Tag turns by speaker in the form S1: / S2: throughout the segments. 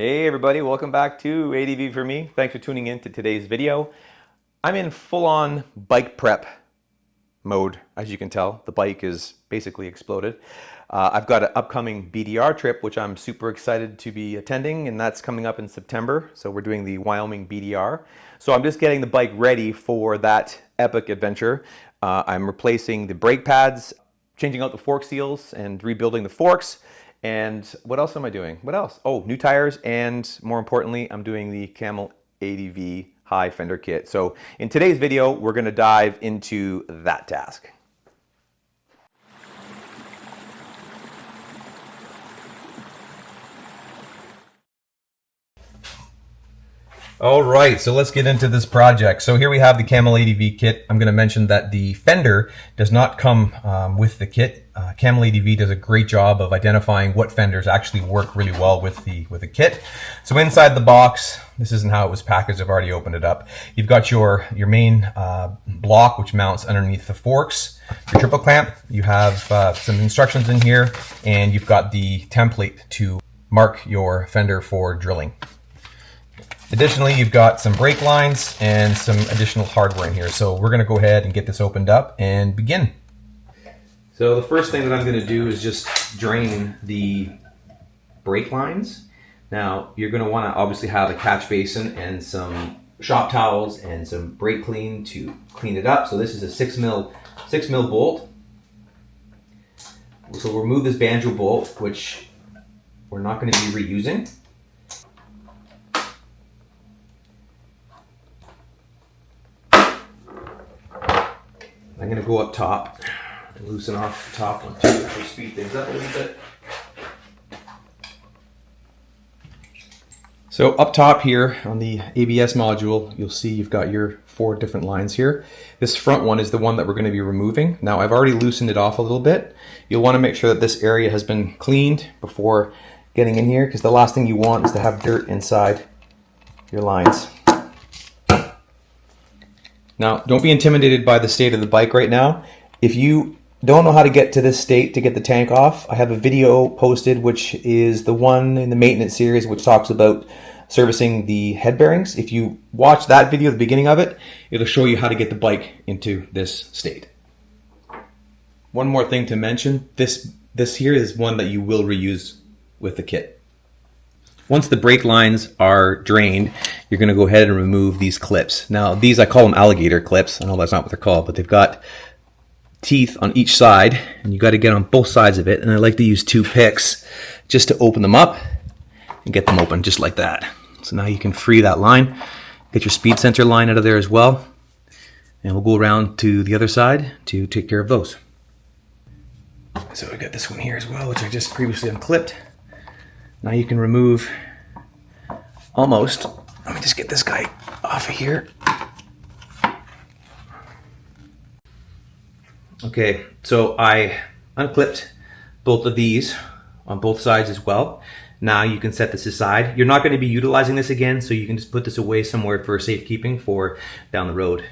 S1: Hey everybody, welcome back to ADV for me. Thanks for tuning in to today's video. I'm in full-on bike prep mode, as you can tell. The bike is basically exploded. I've got an upcoming BDR trip, which I'm super excited to be attending, and that's coming up in September. So we're doing the Wyoming BDR. So I'm just getting the bike ready for that epic adventure. I'm replacing the brake pads, changing out the fork seals, and rebuilding the forks. And what else am I doing? What else? Oh, new tires, and more importantly, I'm doing the Camel ADV high fender kit. So in today's video, we're gonna dive into that task. All right, so let's get into this project. So here we have the Camel ADV kit. I'm going to mention that the fender does not come with the kit. Camel ADV does a great job of identifying what fenders actually work really well with the kit. So inside the box, this isn't how it was packaged. I've already opened it up. You've got your main block, which mounts underneath the forks. Your triple clamp. You have some instructions in here, and you've got the template to mark your fender for drilling. Additionally, you've got some brake lines and some additional hardware in here. So we're going to go ahead and get this opened up and begin. So the first thing that I'm going to do is just drain the brake lines. Now, you're going to want to obviously have a catch basin and some shop towels and some brake clean to clean it up. So this is a 6 mil bolt. So we'll remove this banjo bolt, which we're not going to be reusing. I'm going to go up top and loosen off the top one too to speed things up a little bit. So up top here on the ABS module, you'll see you've got your 4 different lines here. This front one is the one that we're going to be removing. Now I've already loosened it off a little bit. You'll want to make sure that this area has been cleaned before getting in here, because the last thing you want is to have dirt inside your lines. Now, don't be intimidated by the state of the bike right now. If you don't know how to get to this state to get the tank off, I have a video posted, which is the one in the maintenance series, which talks about servicing the head bearings. If you watch that video, the beginning of it, it'll show you how to get the bike into this state. One more thing to mention, this here is one that you will reuse with the kit. Once the brake lines are drained, you're going to go ahead and remove these clips. Now, these, I call them alligator clips. I know that's not what they're called, but they've got teeth on each side, and you got to get on both sides of it. And I like to use 2 picks just to open them up and get them open just like that. So now you can free that line. Get your speed sensor line out of there as well. And we'll go around to the other side to take care of those. So I got this one here as well, which I just previously unclipped. Now you can remove almost. Let me just get this guy off of here. Okay, so I unclipped both of these on both sides as well. Now you can set this aside. You're not going to be utilizing this again, so you can just put this away somewhere for safekeeping for down the road.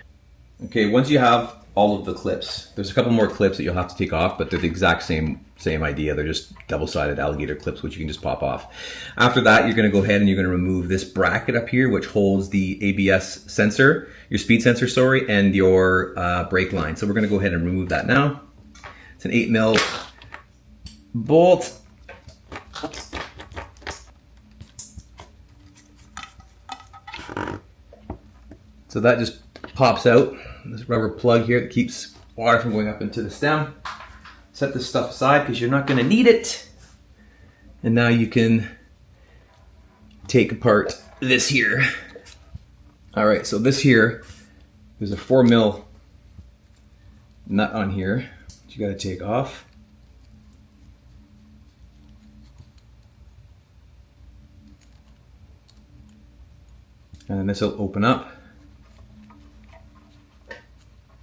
S1: Okay, once you have all of the clips, there's a couple more clips that you'll have to take off, but they're the exact same idea. They're just double-sided alligator clips, which you can just pop off. After that, you're going to go ahead and you're going to remove this bracket up here, which holds the ABS sensor, your speed sensor, sorry, and your brake line. So we're going to go ahead and remove that now. It's an 8 mil bolt. So that just pops out. This rubber plug here that keeps water from going up into the stem. Set this stuff aside because you're not going to need it. And now you can take apart this here. All right, so this here, there's a 4 mil nut on here that you got to take off. And then this will open up.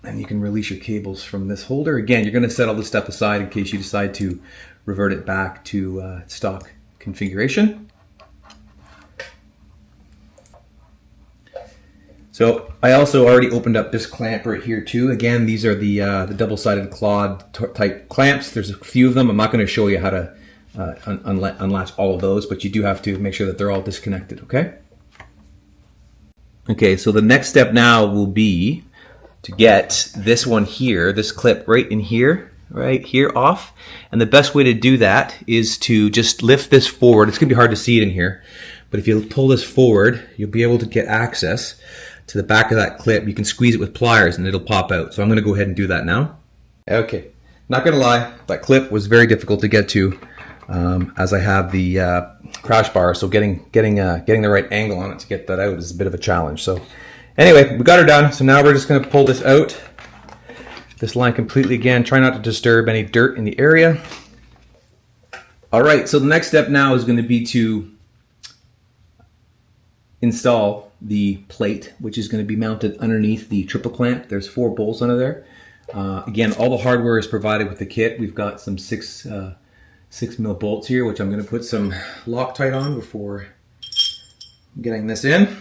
S1: And you can release your cables from this holder. Again, you're going to set all this stuff aside in case you decide to revert it back to stock configuration. So I also already opened up this clamp right here too. Again, these are the double-sided clawed type clamps. There's a few of them. I'm not going to show you how to unlatch all of those, but you do have to make sure that they're all disconnected, okay? Okay, so the next step now will be to get this one here, this clip right here off. And the best way to do that is to just lift this forward. It's gonna be hard to see it in here, but if you pull this forward, you'll be able to get access to the back of that clip. You can squeeze it with pliers and it'll pop out. So I'm gonna go ahead and do that now. Okay, not gonna lie, that clip was very difficult to get to as I have the crash bar, so getting the right angle on it to get that out is a bit of a challenge. So anyway, we got her done. So now we're just gonna pull this out, this line completely again. Try not to disturb any dirt in the area. All right, so the next step now is gonna be to install the plate, which is gonna be mounted underneath the triple clamp. There's 4 bolts under there. Again, all the hardware is provided with the kit. We've got some 6mm bolts here, which I'm going to put some Loctite on before getting this in.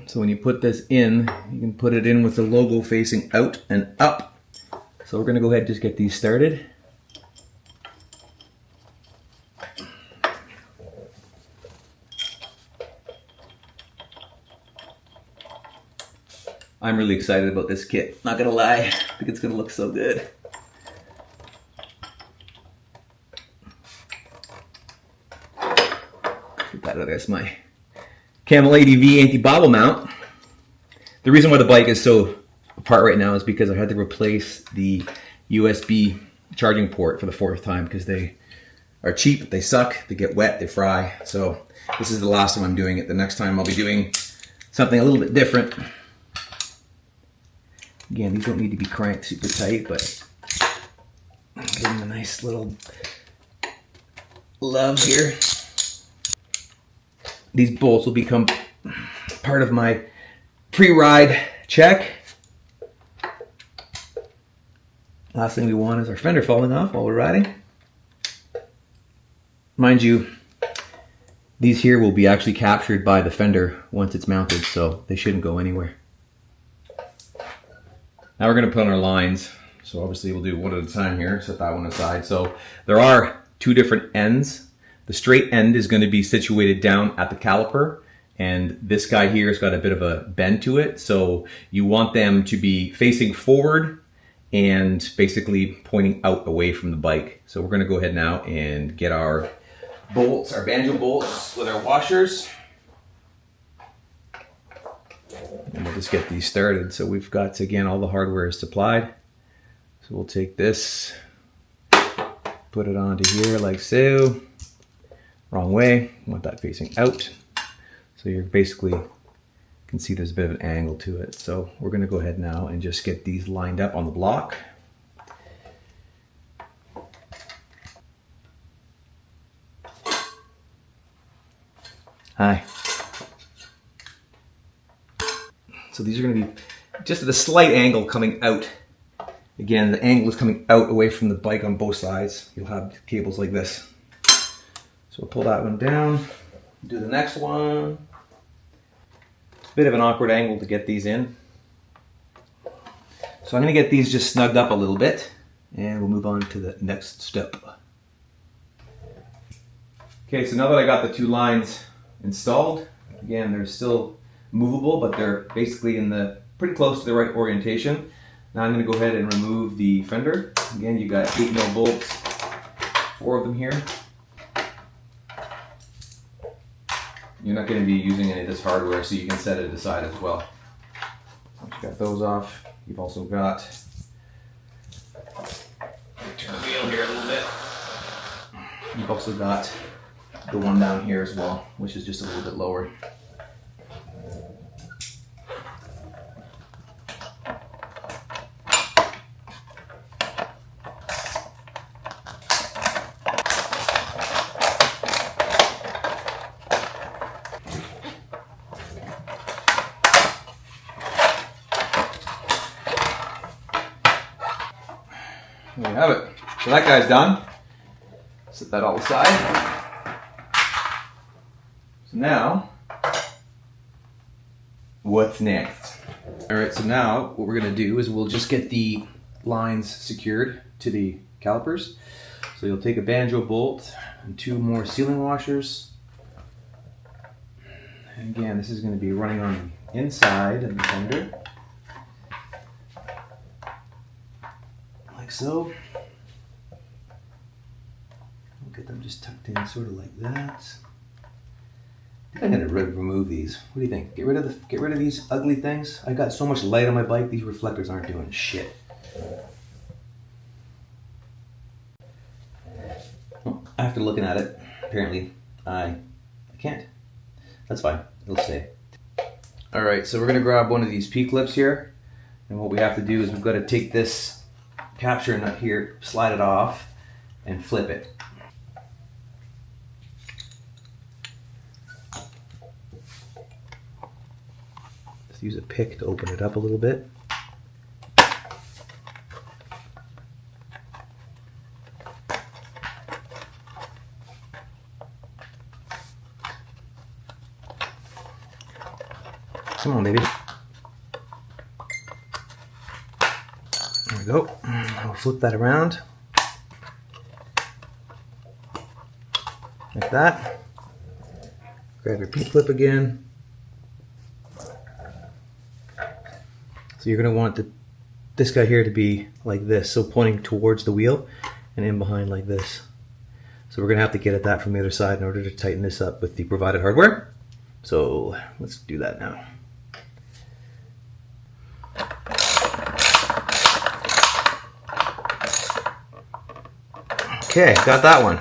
S1: So when you put this in, you can put it in with the logo facing out and up. So we're going to go ahead and just get these started. I'm really excited about this kit. Not going to lie, I think it's going to look so good. That's my Camel ADV anti-bobble mount. The reason why the bike is so apart right now is because I had to replace the USB charging port for the 4th time because they are cheap, they suck, they get wet, they fry. So this is the last time I'm doing it. The next time I'll be doing something a little bit different. Again, these don't need to be cranked super tight, but give them a nice little love here. These bolts will become part of my pre-ride check. Last thing we want is our fender falling off while we're riding. Mind you, these here will be actually captured by the fender once it's mounted, so they shouldn't go anywhere. Now we're going to put on our lines. So obviously we'll do one at a time here, set that one aside. So there are 2 different ends. The straight end is going to be situated down at the caliper, and this guy here has got a bit of a bend to it. So you want them to be facing forward and basically pointing out away from the bike. So we're going to go ahead now and get our bolts, our banjo bolts with our washers. And we'll just get these started. So we've got, again, all the hardware is supplied. So we'll take this, put it onto here like so. Wrong way, you want that facing out. So you're basically, you can see there's a bit of an angle to it. So we're gonna go ahead now and just get these lined up on the block. Hi. So these are gonna be just at a slight angle coming out. Again, the angle is coming out away from the bike on both sides. You'll have cables like this. So we'll pull that one down, do the next one. It's a bit of an awkward angle to get these in. So I'm gonna get these just snugged up a little bit and we'll move on to the next step. Okay, so now that I got the 2 lines installed, again, they're still movable, but they're basically in the pretty close to the right orientation. Now I'm gonna go ahead and remove the fender. Again, you got 8mm bolts, 4 of them here. You're not going to be using any of this hardware, so you can set it aside as well. Once you got those off, you've also got, turn the wheel here a little bit. You've also got the one down here as well, which is just a little bit lower. There you have it. So that guy's done. Set that all aside. So now, what's next? All right, so now what we're gonna do is we'll just get the lines secured to the calipers. So you'll take a banjo bolt and 2 more sealing washers. And again, this is going to be running on the inside of the fender. Like so. We'll get them just tucked in sort of like that. I think I'm going to remove these. What do you think? Get rid of these ugly things? I got so much light on my bike, these reflectors aren't doing shit. Well, after looking at it, apparently I can't. That's fine, it'll stay. Alright, so we're going to grab one of these P-clips here, and what we have to do is we've got to take this capture nut here, slide it off, and flip it. Just use a pick to open it up a little bit. Come on, baby. There we go. I'll flip that around. Like that. Grab your P-clip again. So you're going to want this guy here to be like this, so pointing towards the wheel and in behind like this. So we're going to have to get at that from the other side in order to tighten this up with the provided hardware. So let's do that now. Okay, got that one.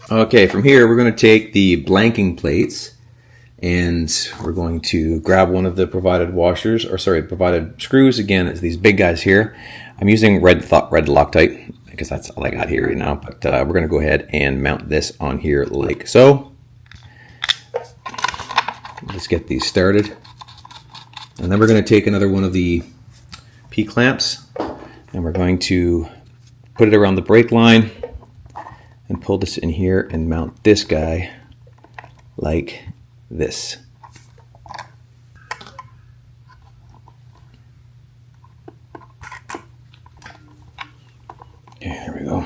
S1: Okay, from here we're going to take the blanking plates and we're going to grab one of the provided washers, or sorry, provided screws. Again, it's these big guys here. I'm using red Loctite because that's all I got here right now, but we're going to go ahead and mount this on here like so. Let's get these started. And then we're going to take another one of the P-clamps and we're going to put it around the brake line and pull this in here and mount this guy like this. Okay, there we go.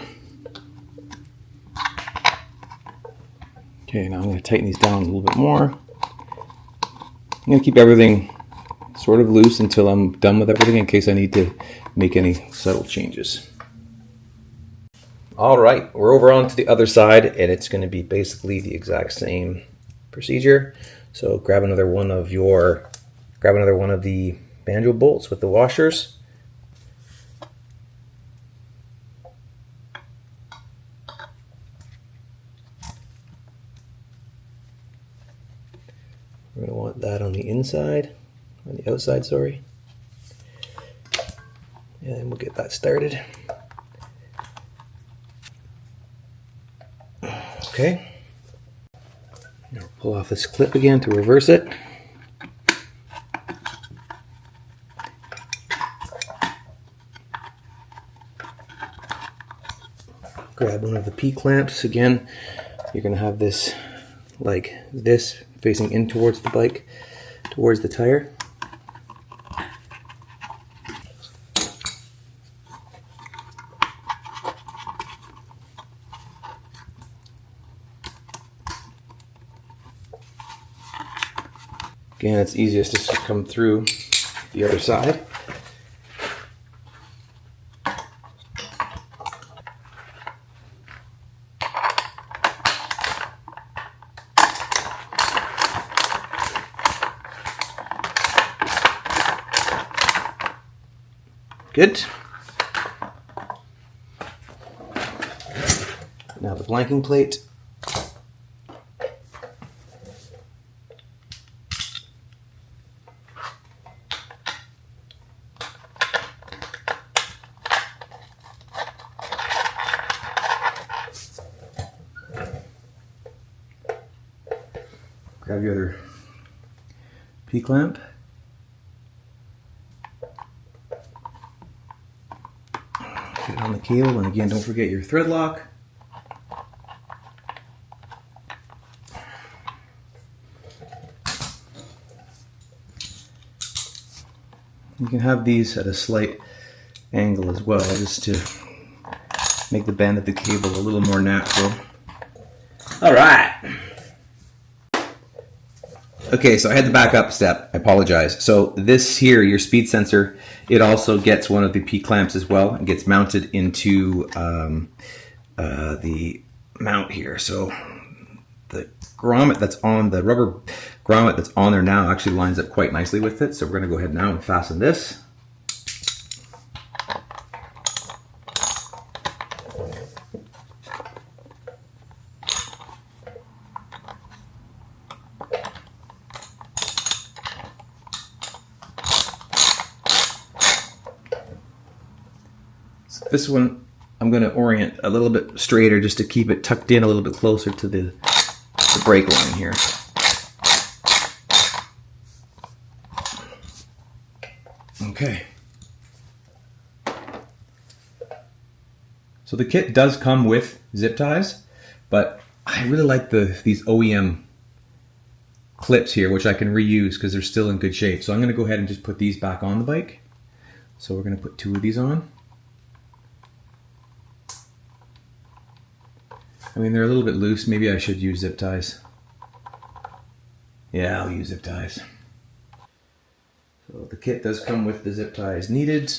S1: Okay, now I'm going to tighten these down a little bit more. I'm going to keep everything sort of loose until I'm done with everything in case I need to make any subtle changes. All right, we're over on to the other side and it's going to be basically the exact same procedure. So grab another one of the banjo bolts with the washers. We're going to want that on the inside, on the outside, sorry. And we'll get that started. Okay. Now pull off this clip again to reverse it. Grab one of the P-clamps. Again, you're going to have this like this, facing in towards the bike, towards the tire. Again, it's easiest just to come through the other side. Good. Now the blanking plate. Grab your other P-clamp. Get it on the cable, and again, don't forget your thread lock. You can have these at a slight angle as well, just to make the bend of the cable a little more natural. All right. Okay, so I had the backup step. I apologize. So this here, your speed sensor, it also gets one of the P clamps as well and gets mounted into the mount here. So the grommet that's on, the rubber grommet that's on there now actually lines up quite nicely with it. So we're going to go ahead now and fasten this. This one I'm going to orient a little bit straighter just to keep it tucked in a little bit closer to the brake line here. Okay. So the kit does come with zip ties, but I really like these OEM clips here, which I can reuse because they're still in good shape. So I'm going to go ahead and just put these back on the bike. So we're going to put 2 of these on. I mean, they're a little bit loose. Maybe I should use zip ties. Yeah, I'll use zip ties. So the kit does come with the zip ties needed.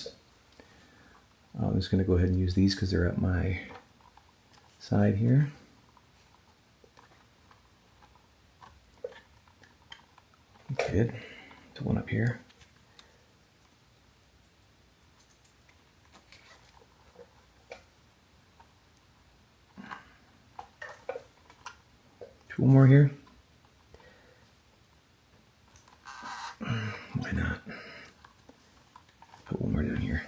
S1: I'm just going to go ahead and use these because they're at my side here. Good. There's one up here. One more here. Why not? Put one more down here.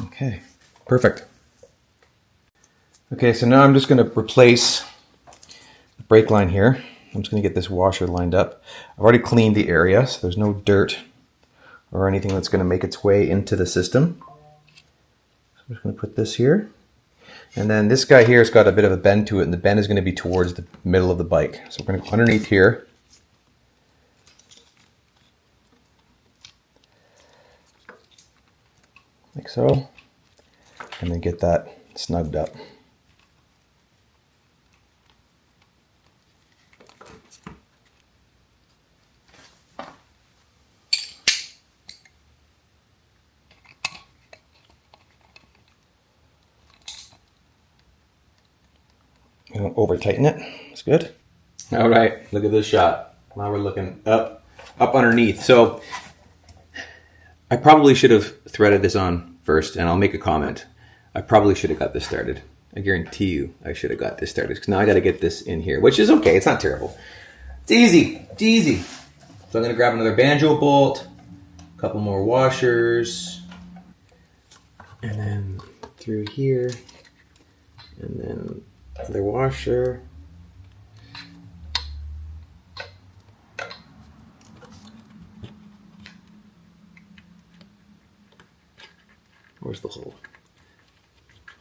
S1: Okay, perfect. Okay, so now I'm just going to replace the brake line here. I'm just going to get this washer lined up. I've already cleaned the area, so there's no dirt or anything that's going to make its way into the system. So I'm just going to put this here. And then this guy here has got a bit of a bend to it, and the bend is going to be towards the middle of the bike. So we're going to go underneath here. Like so. And then get that snugged up. You don't over tighten it. It's good. All right, look at this shot. Now we're looking up underneath. So I probably should have threaded this on first, and I'll make a comment. I probably should have got this started. I guarantee you I should have got this started, because now I got to get this in here, which is okay. It's not terrible. It's easy. It's easy. So I'm going to grab another banjo bolt, a couple more washers, and then through here, and then another washer. Where's the hole?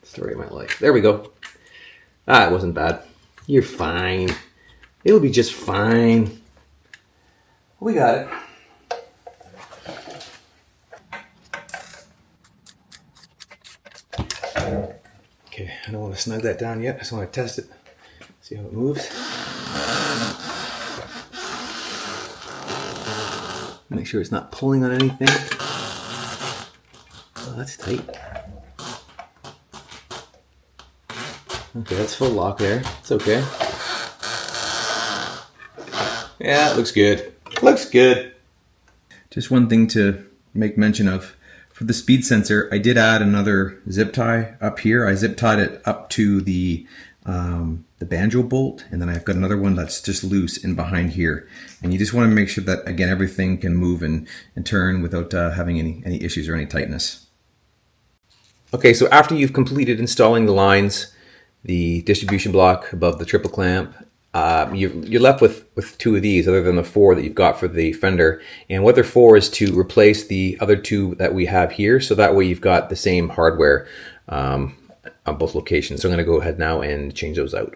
S1: Story of my life. There we go. Ah, it wasn't bad. You're fine. It'll be just fine. We got it. Okay, I don't want to snug that down yet. I just want to test it. See how it moves. Make sure it's not pulling on anything. Oh, that's tight. Okay, that's full lock there. It's okay. Yeah, it looks good. Looks good. Just one thing to make mention of. For the speed sensor, I did add another zip tie up here. I zip tied it up to the banjo bolt, and then I've got another one that's just loose in behind here. And you just want to make sure that, again, everything can move and turn without having any issues or any tightness. Okay, so after you've completed installing the lines, the distribution block above the triple clamp, you're left with 2 of these, other than the 4 that you've got for the Fender. And what they're for is to replace the other 2 that we have here, so that way you've got the same hardware on both locations. So I'm going to go ahead now and change those out.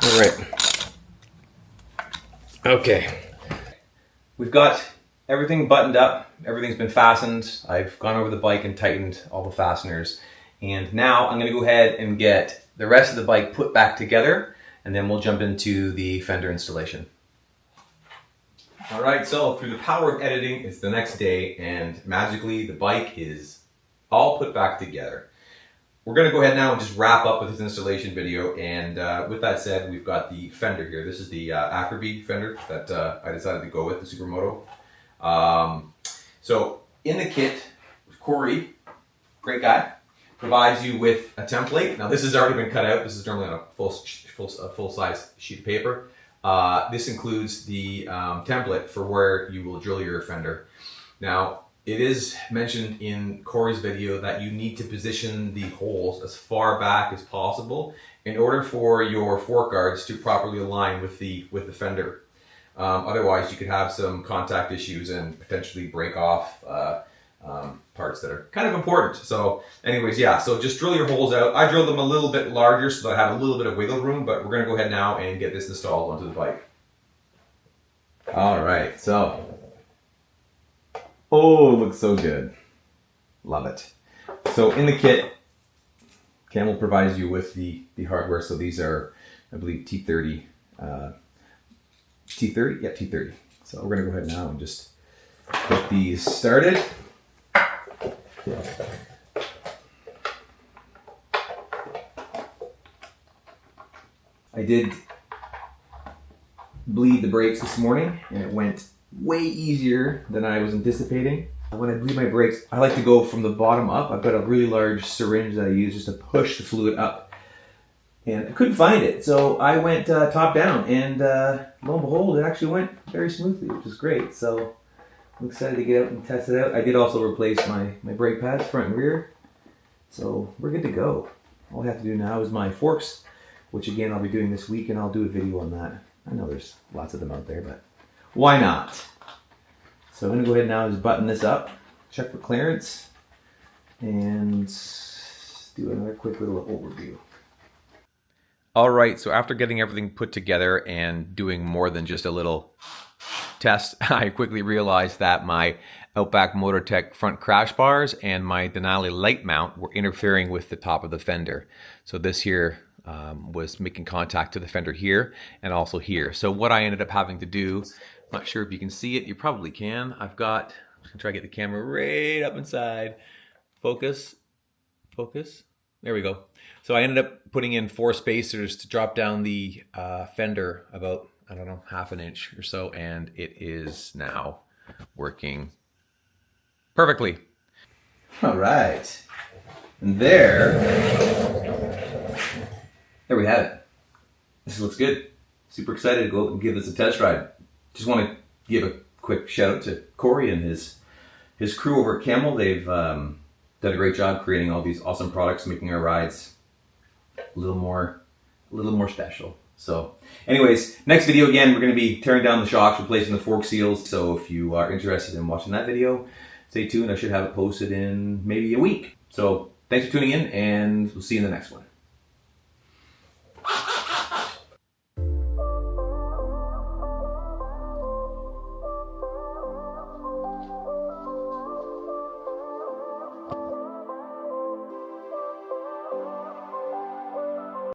S1: All right. Okay. We've got everything buttoned up. Everything's been fastened. I've gone over the bike and tightened all the fasteners. And now I'm going to go ahead and get the rest of the bike put back together, and then we'll jump into the Fender installation. All right, so through the power of editing, it's the next day, and magically the bike is all put back together. We're going to go ahead now and just wrap up with this installation video, and with that said, we've got the Fender here. This is the Acroby Fender that I decided to go with, the Supermoto. So in the kit, Corey, great guy, provides you with a template. Now this has already been cut out. This is normally on a full-size sheet of paper. This includes the template for where you will drill your Fender. Now, it is mentioned in Corey's video that you need to position the holes as far back as possible in order for your fork guards to properly align with the Fender. Otherwise, you could have some contact issues and potentially break off parts that are kind of important. So anyways, yeah, so just drill your holes out. I drilled them a little bit larger so that I have a little bit of wiggle room, but we're going to go ahead now and get this installed onto the bike. All right, so, oh, it looks so good. Love it. So in the kit, Camel provides you with the hardware. So these are, I believe, T30. T30? Yeah, T30. So we're going to go ahead now and just get these started. I did bleed the brakes this morning, and it went way easier than I was anticipating. When I bleed my brakes, I like to go from the bottom up. I've got a really large syringe that I use just to push the fluid up, and I couldn't find it, so I went top down, and lo and behold, it actually went very smoothly, which is great. So I'm excited to get out and test it out. I did also replace my brake pads, front and rear, so we're good to go. All I have to do now is my forks, which again I'll be doing this week, and I'll do a video on that. I know there's lots of them out there, but why not? So I'm going to go ahead now and just button this up, check for clearance, and do another quick little overview. All right, so after getting everything put together and doing more than just a little test, I quickly realized that my Outback Motortech front crash bars and my Denali light mount were interfering with the top of the fender. So this here was making contact to the fender here and also here. So what I ended up having to do, I'm not sure if you can see it, you probably can. I'm gonna try to get the camera right up inside. Focus, there we go. So I ended up putting in 4 spacers to drop down the fender about, I don't know, half an inch or so, and it is now working perfectly. All right, and there we have it. This looks good. Super excited to go and give this a test ride. Just want to give a quick shout out to Corey and his crew over at Camel. They've done a great job creating all these awesome products, making our rides a little more special. So anyways, next video again, we're going to be tearing down the shocks, replacing the fork seals. So if you are interested in watching that video, stay tuned. I should have it posted in maybe a week. So thanks for tuning in, and we'll see you in the next one.